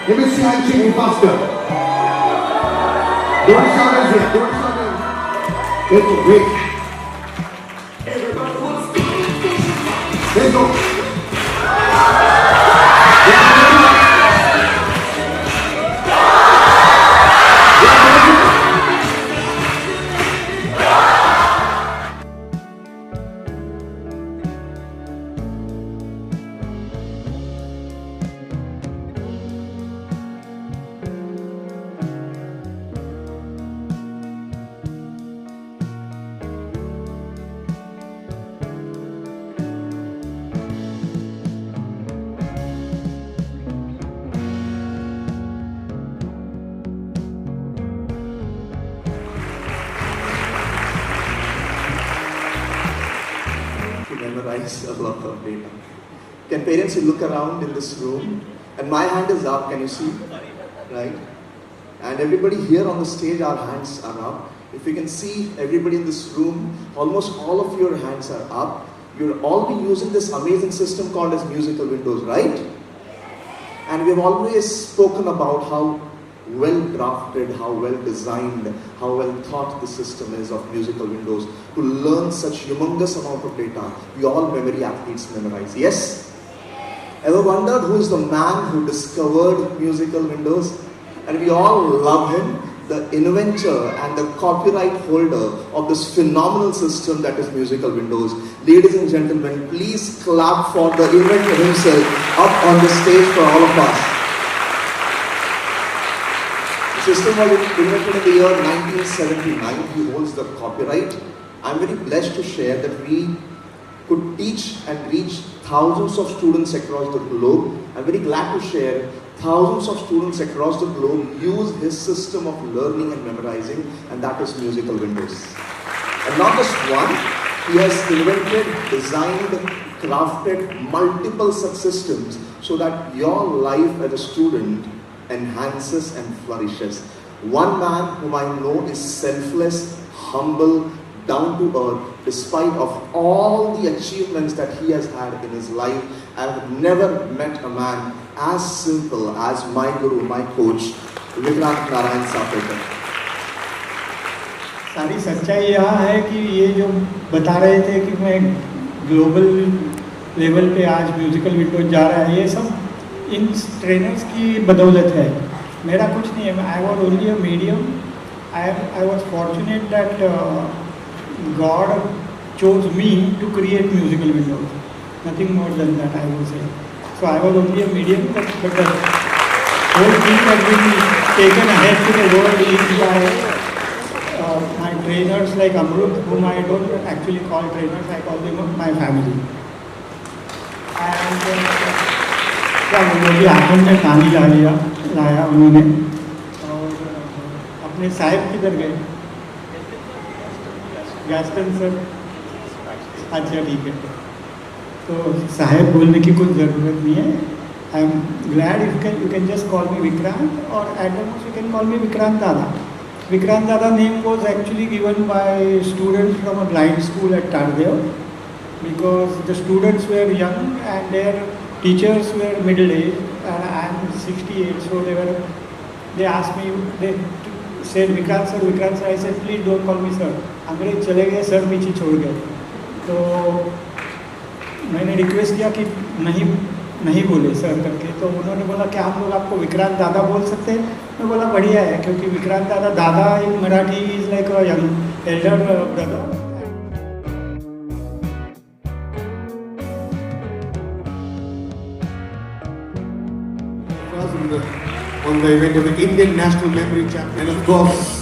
Let me see hand shaking faster. Don't shout as yet. Don't shout as yet. Wait. Let's go. Memorize a lot of data. Can parents look around in this room? And my hand is up, can you see? Right? And everybody here on the stage, our hands are up. If you can see everybody in this room, almost all of your hands are up. You'll all be using this amazing system called as Musical Windows, right? And we've always spoken about how well drafted, how well designed, how well thought the system is of Musical Windows to learn such humongous amount of data. We all memory athletes memorize. Yes? Ever wondered who is the man who discovered Musical Windows? And we all love him, the inventor and the copyright holder of this phenomenal system that is Musical Windows. Ladies and gentlemen, please clap for the inventor himself up on the stage for all of us. The system was invented in the year 1979. He holds the copyright. I'm very blessed to share that we could teach and reach thousands of students across the globe. I'm very glad to share thousands of students across the globe use his system of learning and memorizing, and that is Musical Windows. And not just one, he has invented, designed, crafted multiple such systems so that your life as a student enhances and flourishes. One man whom I know is selfless, humble, down to earth, despite of all the achievements that he has had in his life. I have never met a man as simple as my guru, my coach, Vikrant Narayan Sapekar. सारी सच्चाई यहाँ है कि ये जो बता रहे थे कि मैं ग्लोबल लेवल पे आज म्यूजिकल विंडोज जा रहा है, ये सब इन ट्रेनर्स की बदौलत है. मेरा कुछ नहीं है. I was only a medium. I was fortunate that God chose me to create Musical Windows. Nothing more than that, I would say. So I was only a medium, but the whole thing has been taken ahead to the world by my trainers like Amrut, whom I don't actually call trainers, I call them my family. And क्या मुझे आंखों में पानी लाया उन्होंने. और अपने साहिब किधर गए? Gaston sir. अच्छा ठीक है. तो साहेब बोलने की कुछ ज़रूरत नहीं है. I am glad you can just call me Vikrant, और at the most you can call me Vikrant Dada. Vikrant Dada name was actually given by students from a blind school at Tardeo, because the students were young and their teachers were middle aged, and I am 68, so they asked me, they said Vikrant sir. I said please don't call me sir. अंग्रेज चले गए, sir पीछे छोड़ गए. तो मैंने request किया कि नहीं बोले सर करके. तो उन्होंने बोला कि हम लोग आपको विक्रांत दादा बोल सकते हैं. मैं बोला बढ़िया है, क्योंकि Vikrant Dada in Marathi is like a young elder brother. On the event of the Indian National Memory Champion, and of course,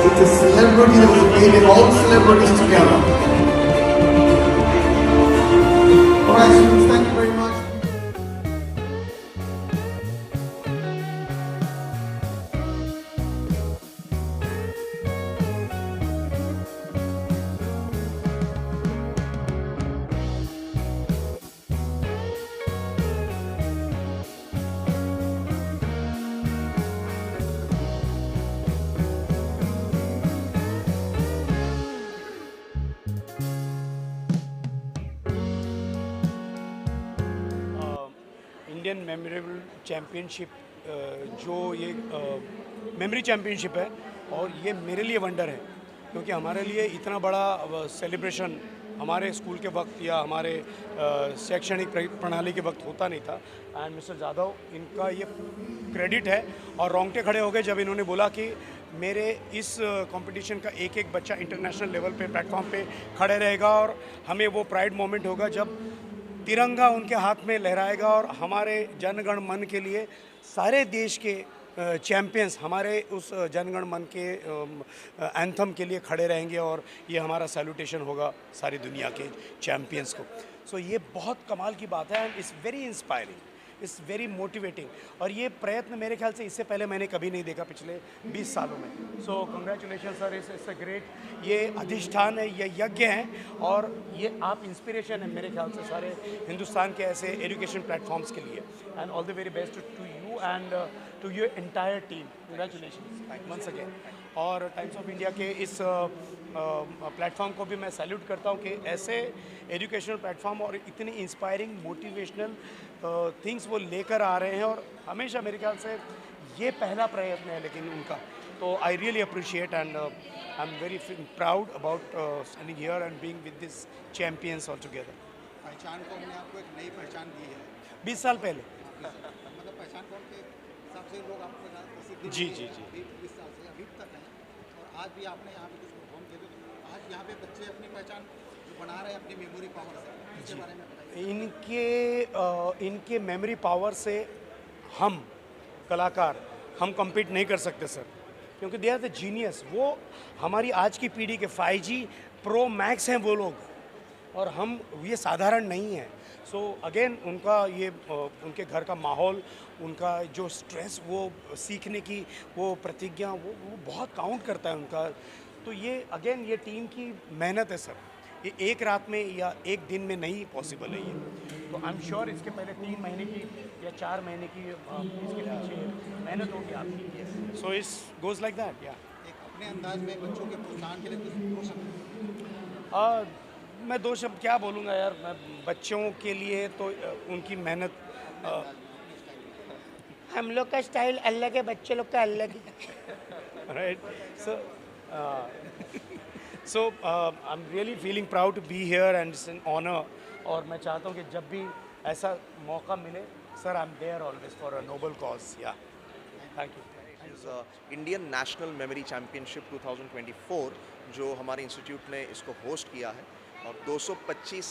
It's a celebrity that was made all celebrities together. Alright, students, thank you very much. Indian memorable championship जो ये memory championship है, और ये मेरे लिए wonder है क्योंकि हमारे लिए इतना बड़ा सेलिब्रेशन हमारे स्कूल के वक्त या हमारे शैक्षणिक प्रणाली के वक्त होता नहीं था। एंड मिस्टर जाधव, इनका ये क्रेडिट है, और रोंगटे खड़े हो गए जब इन्होंने बोला कि मेरे इस कंपटीशन का एक एक बच्चा इंटरनेशनल लेवल पे प्लेटफॉर्म पे खड़े रहेगा और हमें वो प्राइड मोमेंट होगा जब तिरंगा उनके हाथ में लहराएगा और हमारे जनगण मन के लिए सारे देश के चैम्पियंस हमारे उस जनगण मन के एंथम के लिए खड़े रहेंगे और ये हमारा सैल्यूटेशन होगा सारी दुनिया के चैम्पियंस को। सो ये बहुत कमाल की बात है and it's very inspiring, it's very motivating. और ये प्रयत्न मेरे ख्याल से इससे पहले मैंने कभी नहीं देखा पिछले 20 सालों में। So congratulation sir, it's a great, ये अधिष्ठान है, ये यज्ञ है, और ये आप इंस्पिरेशन है मेरे ख्याल से सारे हिंदुस्तान के ऐसे एजुकेशन प्लेटफॉर्म्स के लिए। And all the very best to you and to your entire team. Congratulation once again. और टाइम्स ऑफ इंडिया के इस प्लेटफॉर्म को भी मैं सैल्यूट करता हूँ कि ऐसे एजुकेशनल प्लेटफॉर्म और इतनी इंस्पायरिंग मोटिवेशनल थिंग्स वो लेकर आ रहे हैं, और हमेशा मेरे ख्याल से ये पहला प्रयत्न है लेकिन उनका। तो I really appreciate and I am very proud about standing here and being with this champions all together. पहचान को हमने आपको एक नई पहचान दी है। 20 साल पहले। मतलब पहचान कौन के हिसाब से लोग आपको प्रसिद्धि जी, दी है। जी, जी। 20 साल से अभी तक है, और आज भी आपने यहाँ पे कुछ परफॉर्म किया, तो आज यहाँ पे बच्चे अपनी पहचान जो बना रहे हैं अपनी मेमोरी पावर से, इसके बारे में बताइए। इनके मेमोरी पावर से हम कलाकार हम compete नहीं कर सकते सर, क्योंकि दे आर द जीनियस। वो हमारी आज की पीढ़ी के 5G Pro Max हैं वो लोग, और हम ये साधारण नहीं है। सो अगेन उनका ये उनके घर का माहौल, उनका जो स्ट्रेस, वो सीखने की वो प्रतिज्ञा, वो बहुत काउंट करता है उनका। तो ये अगेन ये टीम की मेहनत है सर, ये एक रात में या एक दिन में नहीं पॉसिबल है ये। तो आई एम श्योर इसके पहले 3 महीने की या 4 महीने की इसके पीछे मेहनत होगी आपकी। So it's goes like that. या एक अपने अंदाज में बच्चों के प्रोत्साहन के लिए कुछ दो शब्द। मैं 2 शब्द क्या बोलूँगा यार, मैं बच्चों के लिए तो उनकी मेहनत, हम लोग का स्टाइल अलग है, बच्चे लोग का अलग है, right. So I am really feeling proud to be here and it's an honour. और मैं चाहता हूँ कि जब भी ऐसा मौका मिले sir, I am there always for a noble cause. Yeah thank you. Indian national memory championship 2024 जो हमारे इंस्टीट्यूट ने इसको होस्ट किया है, और 225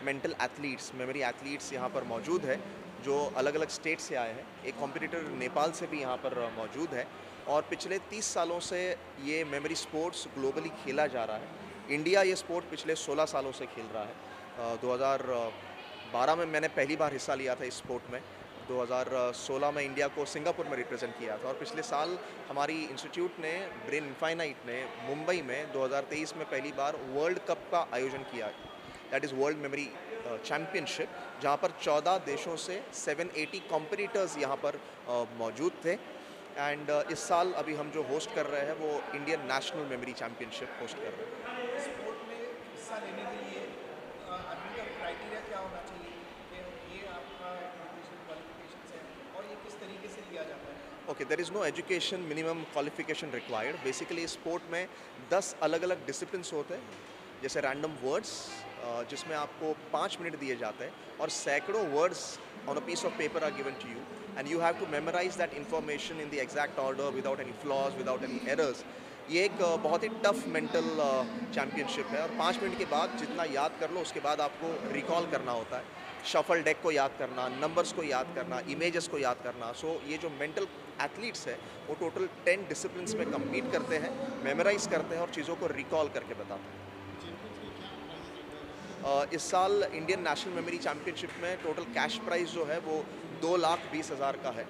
मेंटल एथलीट्स, मेमोरी एथलीट्स यहाँ पर मौजूद है जो अलग अलग स्टेट से आए हैं। एक कॉम्पिटिटर नेपाल से भी यहाँ पर मौजूद है, और पिछले 30 सालों से ये मेमोरी स्पोर्ट्स ग्लोबली खेला जा रहा है। इंडिया ये स्पोर्ट पिछले 16 सालों से खेल रहा है। 2012 में मैंने पहली बार हिस्सा लिया था इस स्पोर्ट में। 2016 में इंडिया को सिंगापुर में रिप्रेजेंट किया था, और पिछले साल हमारी इंस्टीट्यूट ने, ब्रेन इनफाइनाइट ने, मुंबई में 2023 में पहली बार वर्ल्ड कप का आयोजन किया, that is world memory championship, जहाँ पर 14 देशों से 780 कॉम्पिटिटर्स यहाँ पर मौजूद थे। एंड इस साल अभी हम जो होस्ट कर रहे हैं वो Indian national memory championship host कर रहे हैं। स्पोर्ट में हिस्सा लेने के लिए आदमी का क्राइटेरिया क्या होना चाहिए कि ये आपका एजुकेशन क्वालिफिकेशन है, और ये किस तरीके से लिया जाता है? Okay, there is no education minimum qualification required. Basically sport में 10 अलग अलग डिसिप्लिन्स होते हैं, जैसे रैंडम वर्ड्स जिसमें आपको 5 मिनट दिए जाते हैं, और सैकड़ों words on a piece of paper are given to you, and you have to memorize that information in the exact order without any flaws, without any errors. ये एक बहुत ही टफ मेंटल चैम्पियनशिप है, और 5 मिनट के बाद जितना याद कर लो उसके बाद आपको रिकॉल करना होता है। शफल डेक को याद करना, नंबर्स को याद करना, इमेजेस को याद करना। सो ये जो मेंटल एथलीट्स है वो टोटल 10 डिसिप्लिन्स में कम्पीट करते हैं, मेमोराइज करते हैं और चीज़ों को रिकॉल करके बताते हैं। इस साल इंडियन नेशनल मेमोरी चैम्पियनशिप में टोटल कैश प्राइज़ जो है वो 2,20,000 का है,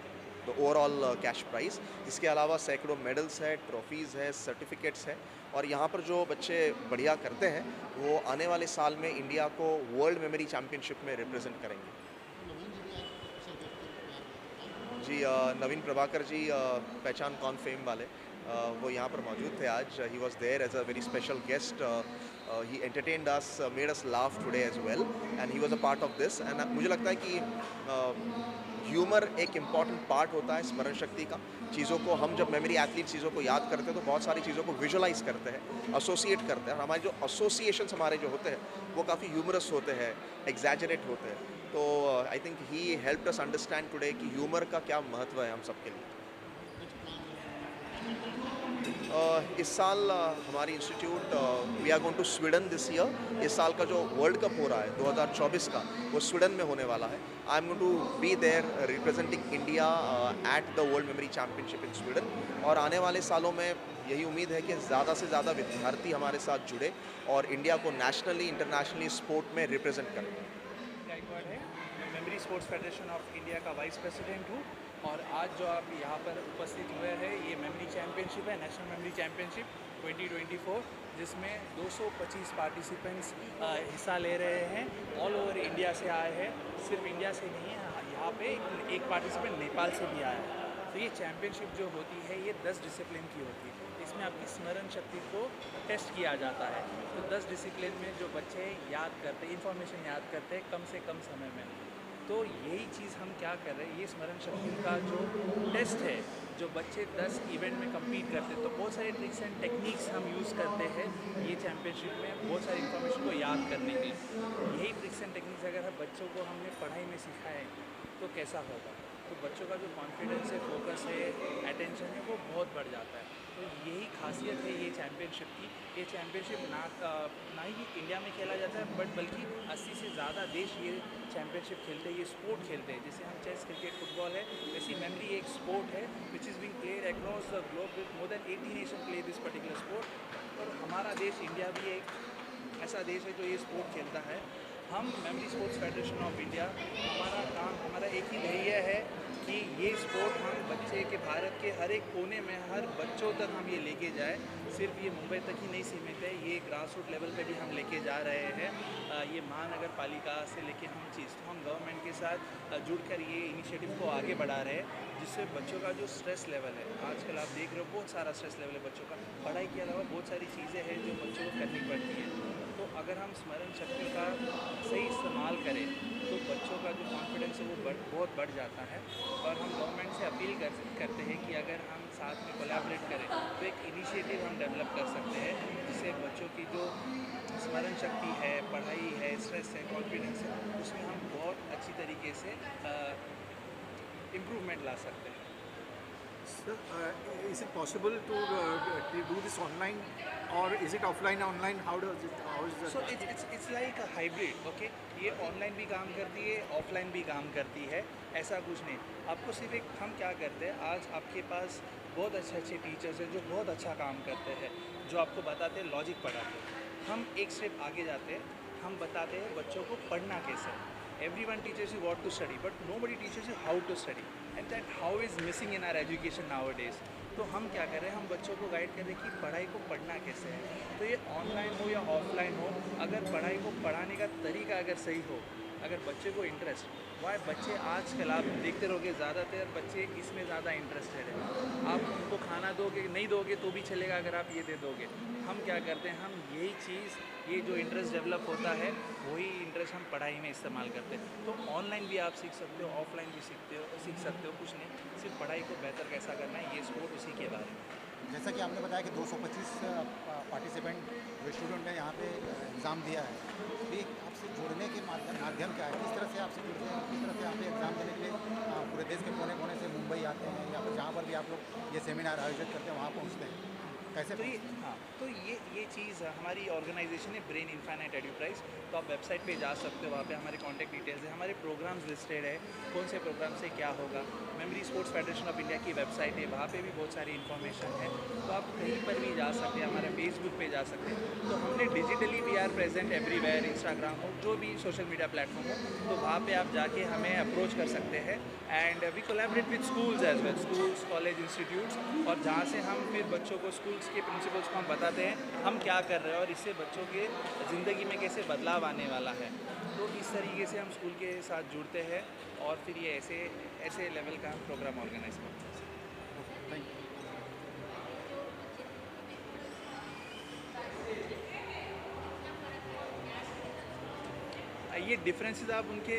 तो ओवरऑल कैश प्राइज़। इसके अलावा सैकड़ों मेडल्स है, ट्रॉफीज़ है, सर्टिफिकेट्स है और यहाँ पर जो बच्चे बढ़िया करते हैं वो आने वाले साल में इंडिया को वर्ल्ड मेमोरी चैम्पियनशिप में रिप्रेजेंट करेंगे। जी नवीन प्रभाकर जी पहचान कौन फेम वाले वो यहाँ पर मौजूद थे आज। He was there as a very special guest. He entertained us, made us laugh today as well and he was a part of this. And मुझे लगता है कि ह्यूमर एक इम्पॉर्टेंट पार्ट होता है स्मरण शक्ति का। चीज़ों को हम जब मेमोरी एथलीट चीज़ों को याद करते हैं तो बहुत सारी चीज़ों को विजुअलाइज करते हैं, एसोसिएट करते हैं और हमारे जो एसोसिएशंस हमारे जो होते हैं वो काफ़ी ह्यूमरस होते हैं, एग्जैजरेट होते हैं। तो I think he helped us understand today कि ह्यूमर का क्या महत्व है हम सबके लिए। इस साल हमारी institute we are going to Sweden this year. इस साल का जो वर्ल्ड कप हो रहा है 2024 का वो स्वीडन में होने वाला है। I am going to be there representing India at the world memory championship in Sweden. और आने वाले सालों में यही उम्मीद है कि ज़्यादा से ज़्यादा विद्यार्थी हमारे साथ जुड़े और इंडिया को नेशनली इंटरनेशनली स्पोर्ट में रिप्रेजेंट करें। गायकवाड़ है, मैं memory sports federation of India का वाइस प्रेसिडेंट हूँ और आज जो आप यहाँ पर उपस्थित हुए हैं ये मेमोरी चैम्पियनशिप है, नेशनल मेमोरी चैम्पियनशिप 2024, जिसमें 225 पार्टिसिपेंट्स हिस्सा ले रहे हैं। ऑल ओवर इंडिया से आए हैं, सिर्फ इंडिया से नहीं है, यहाँ पे एक पार्टिसिपेंट नेपाल से भी आया है। तो ये चैम्पियनशिप जो होती है ये 10 डिसिप्लिन की होती है। इसमें आपकी स्मरण शक्ति को टेस्ट किया जाता है। तो 10 डिसिप्लिन में जो बच्चे याद करते हैं, इंफॉर्मेशन याद करते हैं कम से कम समय में, तो यही चीज़ हम क्या कर रहे हैं, ये स्मरण शक्ति का जो टेस्ट है, जो बच्चे 10 इवेंट में कम्पीट करते हैं, तो बहुत सारे ट्रिक्स एंड टेक्निक्स हम यूज़ करते हैं ये चैम्पियनशिप में बहुत सारी इन्फॉर्मेशन को याद करने के लिए। यही ट्रिक्स एंड टेक्निक्स अगर हम बच्चों को हमने पढ़ाई में सिखाए तो कैसा होगा, तो बच्चों का जो कॉन्फिडेंस है, फोकस है, अटेंशन है, वो बहुत बढ़ जाता है। तो यही खासियत है ये चैम्पियनशिप की। ये चैम्पियनशिप ना ही इंडिया में खेला जाता है बट बल्कि 80 से ज़्यादा देश ये चैम्पियनशिप खेलते हैं, ये स्पोर्ट खेलते हैं। जैसे हम चेस, क्रिकेट, फुटबॉल है, वैसी मेमोरी एक स्पोर्ट है which is being played across the globe with more than 80 nation play this particular sport. और हमारा देश इंडिया भी एक ऐसा देश है जो ये स्पोर्ट खेलता है। हम memory sports federation of India, हमारा काम, हमारा एक ही ध्येय है कि ये स्पोर्ट हम बच्चे के भारत के हर एक कोने में, हर बच्चों तक हम ये लेके जाए। सिर्फ ये मुंबई तक ही नहीं सीमित है, ये ग्रास रूट लेवल पे भी हम लेके जा रहे हैं। ये महानगर पालिका से लेके हम चीज़, तो हम गवर्नमेंट के साथ जुड़कर ये इनिशिएटिव को आगे बढ़ा रहे हैं, जिससे बच्चों का जो स्ट्रेस लेवल है, आजकल आप देख रहे हो बहुत सारा स्ट्रेस लेवल है बच्चों का। पढ़ाई के अलावा बहुत सारी चीज़ें हैं जो बच्चों को करनी पड़ती है। तो अगर हम स्मरण शक्ति का सही इस्तेमाल करें तो बच्चों का जो कॉन्फिडेंस है वो बहुत बढ़ जाता है। और हम गवर्नमेंट से अपील करते हैं कि अगर हम साथ में कोलैबोरेट करें तो एक इनिशिएटिव हम डेवलप कर सकते हैं, जिससे बच्चों की जो स्मरण शक्ति है, पढ़ाई है, स्ट्रेस है, कॉन्फिडेंस है, उसमें हम बहुत अच्छी तरीके से इम्प्रूवमेंट ला सकते हैं। Sir, is it possible to do this online, or is it offline, online? How is that? So it's like a hybrid, okay? ये ऑनलाइन भी काम करती है, ऑफलाइन भी काम करती है, ऐसा कुछ नहीं। आपको सिर्फ एक, हम क्या करते हैं, आज आपके पास बहुत अच्छे टीचर्स हैं जो बहुत अच्छा काम करते हैं, जो आपको बताते हैं, लॉजिक पढ़ाते हैं। हम एक स्टेप आगे जाते हैं, हम बताते हैं बच्चों को पढ़ना कैसे। Everyone teaches you what to study, but nobody teaches you how to study, and that how is missing in our education nowadays. तो हम क्या कर रहे हैं, हम बच्चों को गाइड कर रहे हैं कि पढ़ाई को पढ़ना कैसे है। तो ये ऑनलाइन हो या ऑफलाइन हो, अगर पढ़ाई को पढ़ाने का तरीका अगर सही हो, अगर बच्चे को इंटरेस्ट, वाह बच्चे आजकल आप देखते रहोगे ज़्यादातर बच्चे इसमें ज़्यादा इंटरेस्टेड है। आप उनको खाना दोगे, नहीं दोगे तो भी चलेगा अगर आप ये दे दोगे। हम क्या करते हैं, हम यही चीज़, ये जो इंटरेस्ट डेवलप होता है वही इंटरेस्ट हम पढ़ाई में इस्तेमाल करते हैं। तो ऑनलाइन भी आप सीख सकते हो, ऑफलाइन भी सीख सकते हो, कुछ नहीं, सिर्फ पढ़ाई को बेहतर कैसा करना है, ये स्पोर्ट उसी के बारे में। जैसा कि आपने बताया कि 225 पार्टिसिपेंट जो स्टूडेंट ने यहाँ पे एग्ज़ाम दिया है, तो ये आपसे जुड़ने के माध्यम क्या है, किस तरह से आपसे जुड़ते हैं, किस तरह से यहाँ पे एग्ज़ाम देने के लिए पूरे देश के कोने कोने से मुंबई आते हैं या फिर जहाँ पर भी आप लोग ये सेमिनार आयोजित करते हैं वहाँ पहुँचते हैं? कैसे तो ये चीज़ हमारी ऑर्गेनाइजेशन है ब्रेन इन्फाइनाइट एंटरप्राइज। तो आप वेबसाइट पे जा सकते हो, वहाँ पे हमारे कॉन्टैक्ट डिटेल्स है, हमारे प्रोग्राम्स लिस्टेड है, कौन से प्रोग्राम से क्या होगा। Memory sports federation of India की वेबसाइट है, वहाँ पे भी बहुत सारी इन्फॉर्मेशन है। तो आप कहीं पर भी जा सकते हैं, हमारे फेसबुक पे जा सकते हैं। तो हमने digitally we are present everywhere, Instagram हो, जो भी सोशल मीडिया प्लेटफॉर्म हो, तो वहाँ पे आप जाके हमें अप्रोच कर सकते हैं। And we collaborate with schools as well, schools, college, institutes, और जहाँ से हम फिर बच्चों को, स्कूल्स के प्रिंसिपल्स को हम बताते हैं हम क्या कर रहे हैं और इससे बच्चों के ज़िंदगी में कैसे बदलाव आने वाला है। तो इस तरीके से हम स्कूल के साथ जुड़ते हैं और फिर ये ऐसे लेवल का हम प्रोग्राम ऑर्गेनाइज करते हैं। Thank you. ये डिफरेंसेस आप उनके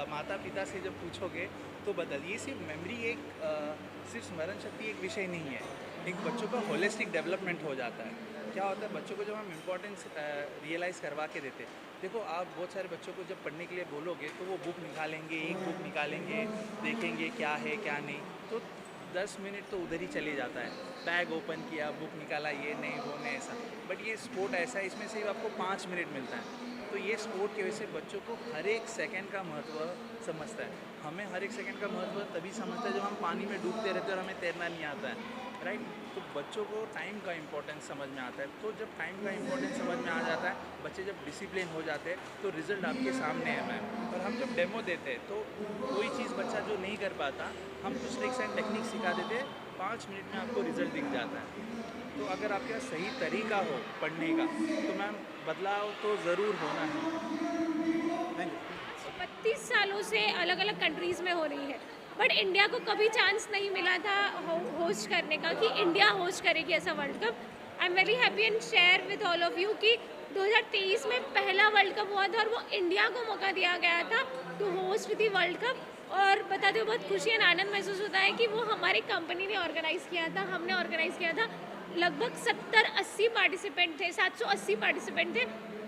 माता पिता से जब पूछोगे तो ये सिर्फ मेमोरी सिर्फ स्मरण शक्ति एक विषय नहीं है, एक बच्चों का होलिस्टिक डेवलपमेंट हो जाता है। क्या होता है, बच्चों को जब हम इम्पोर्टेंस रियलाइज़ करवा के देते, देखो आप बहुत सारे बच्चों को जब पढ़ने के लिए बोलोगे तो वो बुक निकालेंगे, एक बुक निकालेंगे, देखेंगे क्या है क्या नहीं, तो 10 मिनट तो उधर ही चले जाता है। बैग ओपन किया, बुक निकाला, ये नहीं वो नहीं ऐसा। बट ये स्पोर्ट ऐसा है, इसमें सिर्फ आपको 5 मिनट मिलता है। तो ये स्पोर्ट की वजह से बच्चों को हर एक सेकंड का महत्व समझता है। हमें हर एक सेकंड का महत्व तभी समझता है जब हम पानी में डूबते रहते हैं और हमें तैरना नहीं आता है, राइट। तो बच्चों को टाइम का इम्पोर्टेंस समझ में आता है। तो जब टाइम का इम्पोर्टेंस समझ में आ जाता है, बच्चे जब डिसिप्लिन हो जाते हैं, तो रिजल्ट आपके सामने है मैम। और हम जब डेमो देते हैं तो कोई चीज़ बच्चा जो नहीं कर पाता, हम कुछ ट्रिक्स एंड टेक्निक सिखा देते हैं, 5 मिनट में आपको रिजल्ट दिख जाता है। तो अगर आपके पास सही तरीका हो पढ़ने का तो मैम बदलाव तो ज़रूर होना है। 32 सालों से अलग अलग कंट्रीज़ में हो रही है, बट इंडिया को कभी चांस नहीं मिला था होस्ट करने का, कि इंडिया होस्ट करेगी ऐसा world cup. I am very happy and share with all of you कि 2023 में पहला वर्ल्ड कप हुआ था और वो इंडिया को मौका दिया गया था to host the world cup. और बताते हुए बहुत खुशी और आनंद महसूस होता है कि वो हमारी कंपनी ने ऑर्गेनाइज़ किया था, हमने ऑर्गेनाइज़ किया था। लगभग 70-80 पार्टिसिपेंट थे, 780 पार्टिसिपेंट थे,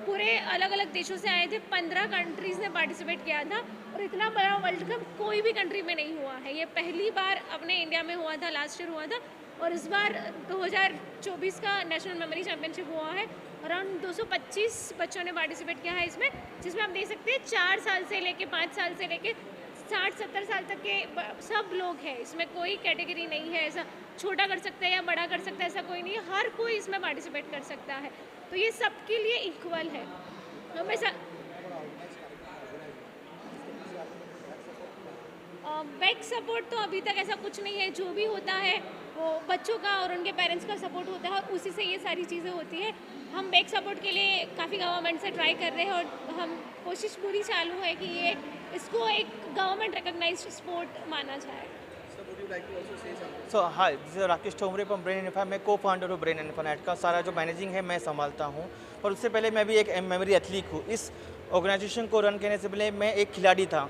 पूरे अलग अलग देशों से आए थे, 15 कंट्रीज़ ने पार्टिसिपेट किया था। और इतना बड़ा वर्ल्ड कप कोई भी कंट्री में नहीं हुआ है, ये पहली बार अपने इंडिया में हुआ था, लास्ट ईयर हुआ था। और इस बार 2024 का नेशनल मेमोरी चैम्पियनशिप हुआ है। अराउंड 225 बच्चों ने पार्टिसिपेट किया है इसमें, जिसमें आप देख सकते हैं 4 साल से लेके 5 साल से लेके 60-70 साल तक के सब लोग हैं इसमें, कोई कैटेगरी नहीं है ऐसा छोटा कर सकता है या बड़ा कर सकता है, ऐसा कोई नहीं है, हर कोई इसमें पार्टिसिपेट कर सकता है। तो ये सबके लिए इक्वल है। हमेशा बैक सपोर्ट तो अभी तक ऐसा कुछ नहीं है, जो भी होता है वो बच्चों का और उनके पेरेंट्स का सपोर्ट होता है और उसी से ये सारी चीज़ें होती है। हम बैक सपोर्ट के लिए काफ़ी गवर्नमेंट से ट्राई कर रहे हैं और हम कोशिश पूरी चालू है कि ये इसको एक गवर्नमेंट रिकॉग्नाइज्ड स्पोर्ट माना जाए। So hi, this is Rakesh Thomre from Brain Info. मैं co-founder हूँ Brain Infinite का, सारा जो मैनेजिंग है मैं संभालता हूँ। पर उससे पहले मैं भी एक मेमोरी एथलीट हूँ। इस ऑर्गेनाइजेशन को रन करने से पहले मैं एक खिलाड़ी था।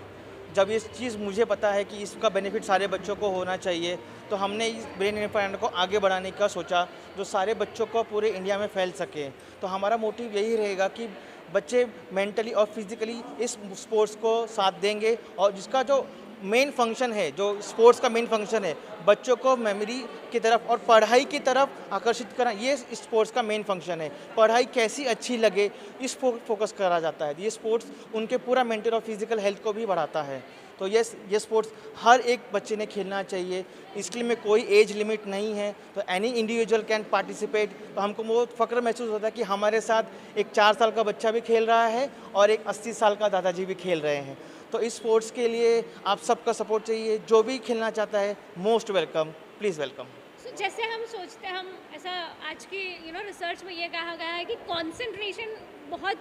जब ये चीज़ मुझे पता है कि इसका बेनिफिट सारे बच्चों को होना चाहिए, तो हमने इस ब्रेन इन्फाइनाइट को आगे बढ़ाने का सोचा, जो सारे बच्चों को पूरे इंडिया में फैल सके। तो हमारा मोटिव यही रहेगा कि बच्चे मेंटली और फिजिकली इस स्पोर्ट्स को साथ देंगे, और जिसका जो मेन फंक्शन है, जो स्पोर्ट्स का मेन फंक्शन है, बच्चों को मेमोरी की तरफ और पढ़ाई की तरफ आकर्षित करना, ये स्पोर्ट्स का मेन फंक्शन है। पढ़ाई कैसी अच्छी लगे इस फोकस करा जाता है। ये स्पोर्ट्स उनके पूरा मेंटल और फिजिकल हेल्थ को भी बढ़ाता है। तो ये स्पोर्ट्स हर एक बच्चे ने खेलना चाहिए, इसके लिए में कोई एज लिमिट नहीं है। तो एनी इंडिविजुअल कैन पार्टिसिपेट। तो हमको बहुत फ़ख्र महसूस होता है कि हमारे साथ एक 4 साल का बच्चा भी खेल रहा है और एक 80 साल का दादाजी भी खेल रहे हैं। तो इस स्पोर्ट्स के लिए आप सबका सपोर्ट चाहिए। जो भी खेलना चाहता है मोस्ट वेलकम, प्लीज़ वेलकम। जैसे हम सोचते हैं, हम ऐसा आज की रिसर्च में ये कहा गया है कि कंसंट्रेशन बहुत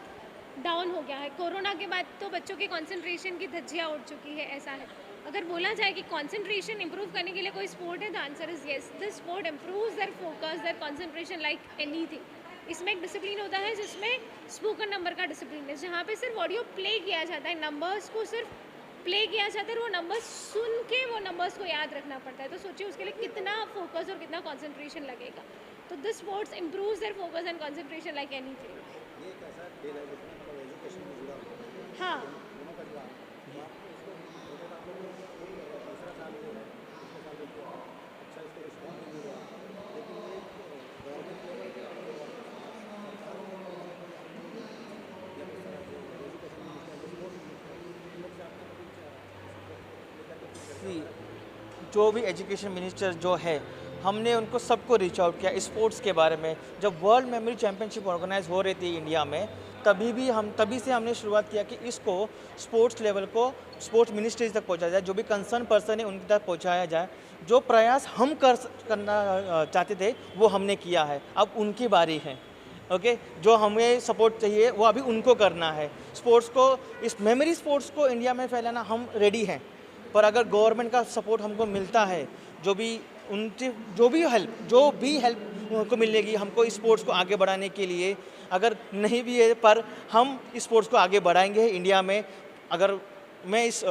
डाउन हो गया है। कोरोना के बाद तो बच्चों के कंसंट्रेशन की धज्जियाँ उड़ चुकी है, ऐसा है। अगर बोला जाए कि कंसंट्रेशन इंप्रूव करने के लिए कोई स्पोर्ट है, तो answer is yes. This sport improves their focus, their concentration like anything. इसमें एक डिसिप्लिन होता है जिसमें स्पोकन नंबर का डिसिप्लिन है, जहाँ पे सिर्फ ऑडियो प्ले किया जाता है, नंबर्स को सिर्फ प्ले किया जाता है, वो नंबर्स सुन के वो नंबर्स को याद रखना पड़ता है। तो सोचिए उसके लिए कितना फोकस और कितना कंसंट्रेशन लगेगा। तो this sports improves their focus and concentration like anything. हाँ, जो भी एजुकेशन मिनिस्टर जो है, हमने उनको सबको रीच आउट किया स्पोर्ट्स के बारे में। जब वर्ल्ड मेमोरी चैम्पियनशिप ऑर्गेनाइज हो रही थी इंडिया में, तभी से हमने शुरुआत किया कि इसको स्पोर्ट्स लेवल को स्पोर्ट्स मिनिस्ट्री तक पहुंचाया जाए, जो भी कंसर्न पर्सन है उनके तक पहुंचाया जाए। जो प्रयास हम करना चाहते थे वो हमने किया है, अब उनकी बारी है। ओके, जो हमें सपोर्ट चाहिए वो अभी उनको करना है। स्पोर्ट्स को, इस मेमोरी स्पोर्ट्स को इंडिया में फैलाना हम रेडी हैं, पर अगर गवर्नमेंट का सपोर्ट हमको मिलता है, जो भी हेल्प को मिलेगी हमको स्पोर्ट्स को आगे बढ़ाने के लिए, अगर नहीं भी है पर हम स्पोर्ट्स को आगे बढ़ाएंगे इंडिया में। अगर मैं इस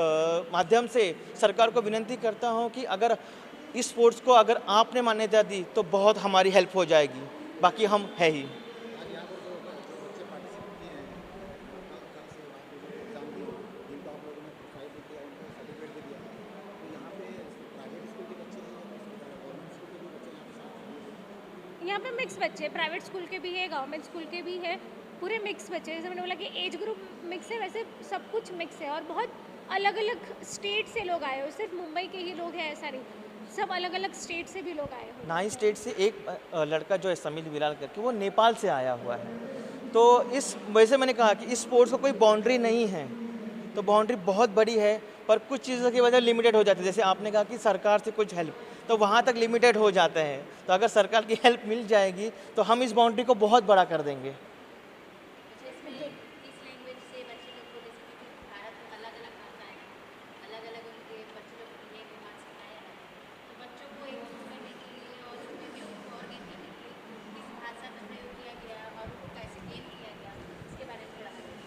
माध्यम से सरकार को विनती करता हूं कि अगर इस स्पोर्ट्स को अगर आपने मान्यता दी तो बहुत हमारी हेल्प हो जाएगी, बाकी हम है ही। आज यहाँ पर जो बच्चे पार्टिसिपेट किए हैं, कल से वहाँ पे जो एग्ज़ाम दिए जिनको आप लोगों ने प्रोत्साहित भी किया, उनको सर्टिफिकेट भी दिया, तो यहाँ पे प्राइवेट स्कूल के बच्चे हैं या गवर्नमेंट स्कूल के भी बच्चे यहाँ पे शामिल हैं? यहाँ पे मिक्स बच्चे, प्राइवेट स्कूल के भी है, गवर्नमेंट स्कूल के भी है, पूरे मिक्स बच्चे। जैसे मैंने बोला कि एज ग्रुप मिक्स है, वैसे सब कुछ मिक्स है। और बहुत अलग अलग स्टेट से लोग आए हो, सिर्फ मुंबई के ही लोग हैं ऐसा नहीं, सब अलग अलग स्टेट से भी लोग आए हो। 9 स्टेट से एक लड़का जो है समीर बिलाल करके, वो नेपाल से आया हुआ है। तो इस वैसे मैंने कहा कि इस स्पोर्ट्स को कोई बाउंड्री नहीं है, तो बाउंड्री बहुत बड़ी है, पर कुछ चीज़ों की वजह लिमिटेड हो जाती है। जैसे आपने कहा कि सरकार से कुछ हेल्प, तो वहाँ तक लिमिटेड हो जाते हैं। तो अगर सरकार की हेल्प मिल जाएगी तो हम इस बाउंड्री को बहुत बड़ा कर देंगे।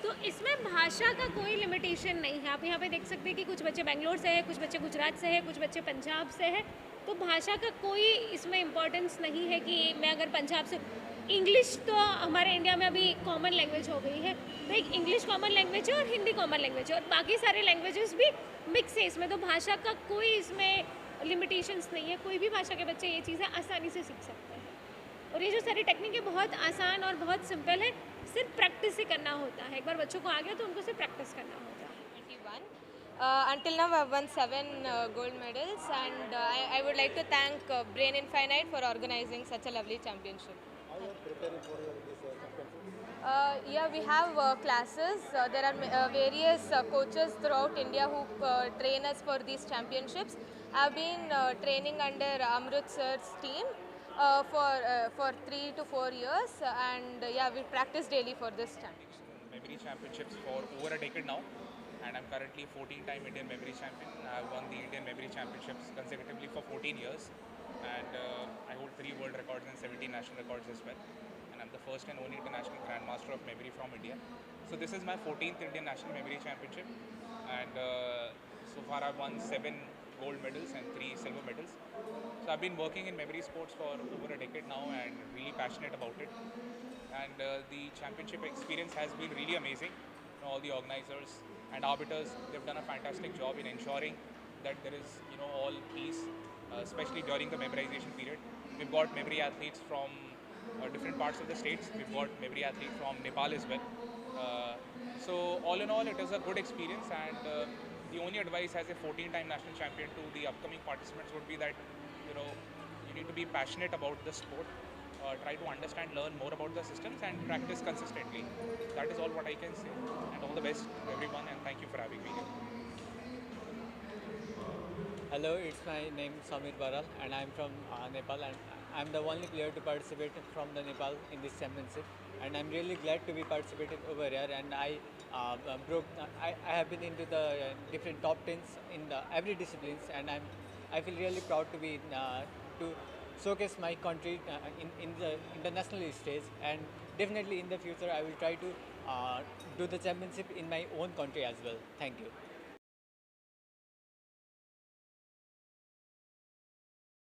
तो इसमें भाषा का कोई लिमिटेशन नहीं है। आप यहाँ पे देख सकते हैं कि कुछ बच्चे बेंगलोर से हैं, कुछ बच्चे गुजरात से हैं, कुछ बच्चे पंजाब से हैं। तो भाषा का कोई इसमें इम्पोर्टेंस नहीं है कि मैं अगर पंजाब से, इंग्लिश तो हमारे इंडिया में अभी कॉमन लैंग्वेज हो गई है, तो एक इंग्लिश कॉमन लैंग्वेज है और हिंदी कॉमन लैंग्वेज है, और बाकी सारे लैंग्वेजेस भी मिक्स है इसमें। तो भाषा का कोई इसमें लिमिटेशंस नहीं है, कोई भी भाषा के बच्चे ये चीज़ें आसानी से सीख सकते हैं। और ये जो सारी टेक्निक है बहुत आसान और बहुत सिंपल है, सिर्फ प्रैक्टिस ही करना होता है। एक बार बच्चों को आ गया तो उनको सिर्फ प्रैक्टिस करना होता है। 21. Until now, I've won 7 gold medals, and I would like to thank Brain Infinite for organizing such a lovely championship. How you are preparing for this championship? Yeah, we have classes. There are various coaches throughout India who train us for these championships. I've been training under Amrut sir's team for 3 to 4 years, and yeah, we practice daily for this championship. Memory championships for over a decade now, and I'm currently 14-time Indian memory champion. I've won the Indian memory championships consecutively for 14 years, and I hold 3 world records and 17 national records as well. And I'm the first and only international grandmaster of memory from India. So this is my 14th Indian national memory championship, and so far I've won 7 gold medals and 3 silver medals. So I've been working in memory sports for over a decade now and really passionate about it. And the championship experience has been really amazing. You know, all the organizers and arbiters, they've done a fantastic job in ensuring that there is, you know, all peace, especially during the memorization period. We've got memory athletes from different parts of the states. We've got memory athletes from Nepal as well. So all in all, it is a good experience, and the only advice as a 14-time national champion to the upcoming participants would be that, you know, you need to be passionate about the sport, try to understand, learn more about the systems, and practice consistently. That is all what I can say, and all the best to everyone, and thank you for having me here. Hello, it's my name Samir Baral, and I'm from Nepal, and I'm the only player to participate from the Nepal in this championship, and I'm really glad to be participating over here. And I have been into the different top 10s in every disciplines, and I feel really proud to be to showcase my country in the international stage, and definitely in the future I will try to do the championship in my own country as well. Thank you.